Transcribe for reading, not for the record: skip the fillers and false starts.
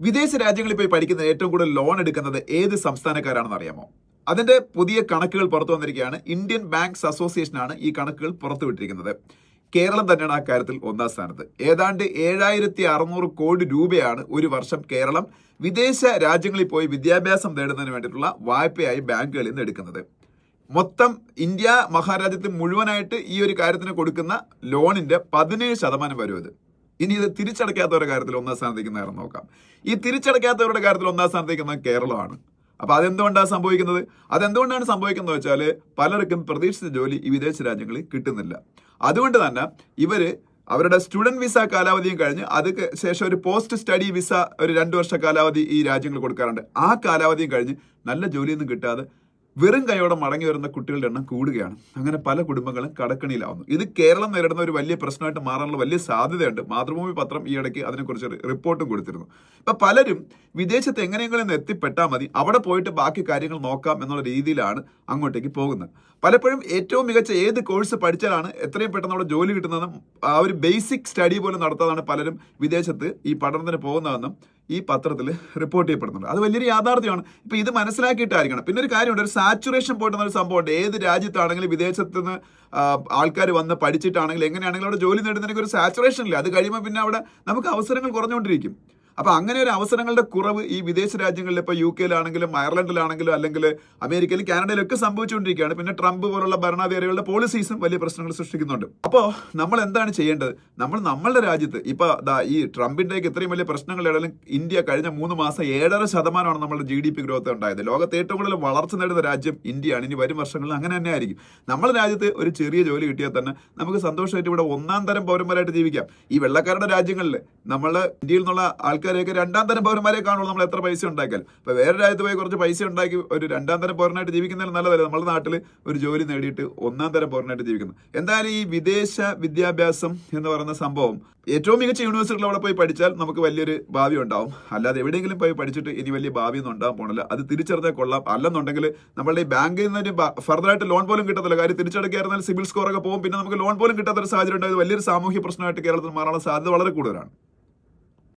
വിദേശ രാജ്യങ്ങളിൽ പോയി പഠിക്കുന്ന ഏറ്റവും കൂടുതൽ ലോൺ എടുക്കുന്നത് ഏത് സംസ്ഥാനക്കാരാണെന്ന് അറിയാമോ? അതിന്റെ പുതിയ കണക്കുകൾ പുറത്തു വന്നിരിക്കുകയാണ്. ഇന്ത്യൻ ബാങ്ക്സ് അസോസിയേഷനാണ് ഈ കണക്കുകൾ പുറത്തുവിട്ടിരിക്കുന്നത്. കേരളം തന്നെയാണ് ആ കാര്യത്തിൽ ഒന്നാം സ്ഥാനത്ത്. ഏതാണ്ട് 7,600 കോടി രൂപയാണ് ഒരു വർഷം കേരളം വിദേശ രാജ്യങ്ങളിൽ പോയി വിദ്യാഭ്യാസം നേടുന്നതിന് വേണ്ടിയിട്ടുള്ള വായ്പയായി ബാങ്കുകളിൽ നിന്ന് എടുക്കുന്നത്. മൊത്തം ഇന്ത്യ മഹാരാജ്യത്തിൽ മുഴുവനായിട്ട് ഈ ഒരു കാര്യത്തിന് കൊടുക്കുന്ന ലോണിന്റെ 17% വരും ഇത്. ഇനി ഇത് തിരിച്ചടയ്ക്കാത്തവരുടെ കാര്യത്തിൽ ഒന്നാം സ്ഥാനത്തേക്ക് നോക്കാം. ഈ തിരിച്ചടയ്ക്കാത്തവരുടെ കാര്യത്തിൽ ഒന്നാം സ്ഥാനത്തേക്കുന്നത് കേരളമാണ്. അപ്പൊ അതെന്തുകൊണ്ടാണ് സംഭവിക്കുന്നത്? അതെന്തുകൊണ്ടാണ് സംഭവിക്കുന്നത് വെച്ചാൽ പലർക്കും പ്രതീക്ഷിച്ച ജോലി ഈ വിദേശ രാജ്യങ്ങളിൽ കിട്ടുന്നില്ല. അതുകൊണ്ട് തന്നെ ഇവര് അവരുടെ സ്റ്റുഡന്റ് വിസ കാലാവധിയും കഴിഞ്ഞ് അതിന് ശേഷം ഒരു പോസ്റ്റ് സ്റ്റഡി വിസ ഒരു 2 വർഷ കാലാവധി ഈ രാജ്യങ്ങൾ കൊടുക്കാറുണ്ട്. ആ കാലാവധിയും കഴിഞ്ഞ് നല്ല ജോലിയൊന്നും കിട്ടാതെ വെറും കൈയോടെ മടങ്ങി വരുന്ന കുട്ടികളുടെ എണ്ണം കൂടുകയാണ്. അങ്ങനെ പല കുടുംബങ്ങളും കടക്കണിയിലാവുന്നു. ഇത് കേരളം നേരിടുന്ന ഒരു വലിയ പ്രശ്നമായിട്ട് മാറാനുള്ള വലിയ സാധ്യതയുണ്ട്. മാതൃഭൂമി പത്രം ഈ ഇടയ്ക്ക് അതിനെക്കുറിച്ച് റിപ്പോർട്ടും കൊടുത്തിരുന്നു. ഇപ്പൊ പലരും വിദേശത്ത് എങ്ങനെയെങ്കിലും എത്തിപ്പെട്ടാൽ മതി, അവിടെ പോയിട്ട് ബാക്കി കാര്യങ്ങൾ നോക്കാം എന്നുള്ള രീതിയിലാണ് അങ്ങോട്ടേക്ക് പോകുന്നത്. പലപ്പോഴും ഏറ്റവും മികച്ച ഏത് കോഴ്സ് പഠിച്ചാലാണ് എത്രയും പെട്ടെന്ന് അവിടെ ജോലി കിട്ടുന്നതെന്നും ആ ഒരു ബേസിക് സ്റ്റഡി പോലും നടത്താതാണ് പലരും വിദേശത്ത് ഈ പഠനത്തിന് പോകുന്നതെന്നും ഈ പത്രത്തിൽ റിപ്പോർട്ട് ചെയ്യപ്പെടുന്നുണ്ട്. അത് വലിയൊരു യാഥാർത്ഥ്യമാണ്. ഇപ്പൊ ഇത് മനസ്സിലാക്കിയിട്ടായിരിക്കണം. പിന്നെ ഒരു കാര്യമുണ്ട്, ഒരു സാച്ചുറേഷൻ പോയിട്ട് ഒരു സംഭവമുണ്ട്. ഏത് രാജ്യത്താണെങ്കിലും വിദേശത്ത് നിന്ന് ആൾക്കാർ വന്ന് പഠിച്ചിട്ടാണെങ്കിലും എങ്ങനെയാണെങ്കിലും അവിടെ ജോലി നേടുന്നതിനൊക്കെ ഒരു സാച്ചുറേഷൻ ഇല്ല. അത് കഴിയുമ്പോൾ പിന്നെ അവിടെ നമുക്ക് അവസരങ്ങൾ കുറഞ്ഞുകൊണ്ടിരിക്കും. അപ്പൊ അങ്ങനെ ഒരു അവസരങ്ങളുടെ കുറവ് ഈ വിദേശ രാജ്യങ്ങളിൽ ഇപ്പൊ UK-ലാണെങ്കിലും അയർലൻഡിലാണെങ്കിലും അല്ലെങ്കിൽ അമേരിക്കയിലും കാനഡയിലും ഒക്കെ സംഭവിച്ചുകൊണ്ടിരിക്കുകയാണ്. പിന്നെ ട്രംപ് പോലുള്ള ഭരണാധികാരികളുടെ പോളിസീസും വലിയ പ്രശ്നങ്ങൾ സൃഷ്ടിക്കുന്നുണ്ട്. അപ്പോൾ നമ്മൾ എന്താണ് ചെയ്യേണ്ടത്? നമ്മളുടെ രാജ്യത്ത് ഇപ്പൊ ഈ ട്രംപിന്റെയൊക്കെ ഇത്രയും വലിയ പ്രശ്നങ്ങളിലും ഇന്ത്യ കഴിഞ്ഞ 3 മാസം 7.5% നമ്മുടെ GDP ഗ്രോത്ത് ഉണ്ടായത്. ലോകത്തെ ഏറ്റവും കൂടുതൽ വളർച്ച നേടുന്ന രാജ്യം ഇന്ത്യയാണ്. ഇനി വരും വർഷങ്ങളിൽ അങ്ങനെ തന്നെ ആയിരിക്കും. നമ്മുടെ രാജ്യത്ത് ഒരു ചെറിയ ജോലി കിട്ടിയാൽ തന്നെ നമുക്ക് സന്തോഷമായിട്ട് ഇവിടെ 1ാം തരം പൗരന്മാരായിട്ട് ജീവിക്കാം. ഈ വെള്ളക്കാരുടെ രാജ്യങ്ങളിൽ നമ്മുടെ ഇന്ത്യയിൽ നിന്നുള്ള ആൾക്കാരൊക്കെ 2ാം തരം പൗരന്മാരെ കാണുള്ളൂ. നമ്മൾ എത്ര പൈസ ഉണ്ടാക്കിയാൽ ഇപ്പൊ വേറെ രാജ്യത്ത് പോയി കുറച്ച് പൈസ ഉണ്ടാക്കി ഒരു 2ാം തരം പൗരനായിട്ട് ജീവിക്കുന്നതിന് നല്ലതല്ല നമ്മുടെ നാട്ടിൽ ഒരു ജോലി നേടിയിട്ട് 1ാം തരം പൗരനായിട്ട് ജീവിക്കുന്നത്. എന്തായാലും ഈ വിദേശ വിദ്യാഭ്യാസം എന്ന് പറയുന്ന സംഭവം ഏറ്റവും മികച്ച യൂണിവേഴ്സിറ്റികൾ അവിടെ പോയി പഠിച്ചാൽ നമുക്ക് വലിയൊരു ഭാവി ഉണ്ടാവും. അല്ലാതെ എവിടെയെങ്കിലും പോയി പഠിച്ചിട്ട് ഇനി വലിയ ഭാവിയൊന്നും ഉണ്ടാകാൻ പോകണില്ല. അത് തിരിച്ചറിഞ്ഞാൽ കൊള്ളാം. അല്ലെന്നുണ്ടെങ്കിൽ നമ്മളുടെ ഈ ബാങ്കിൽ നിന്ന് ഫർദറായിട്ട് ലോൺ പോലും കിട്ടത്തില്ല. കാര്യം തിരിച്ചടയ്ക്കായിരുന്നാൽ സിബിൽ സ്കോർ ഒക്കെ പോകും. പിന്നെ നമുക്ക് ലോൺ പോലും കിട്ടാത്ത ഒരു സാഹചര്യം ഉണ്ടായത് വലിയൊരു സാമൂഹ്യ പ്രശ്നമായിട്ട് കേരളത്തിൽ മാറാനുള്ള സാധ്യത വളരെ കൂടുതലാണ്.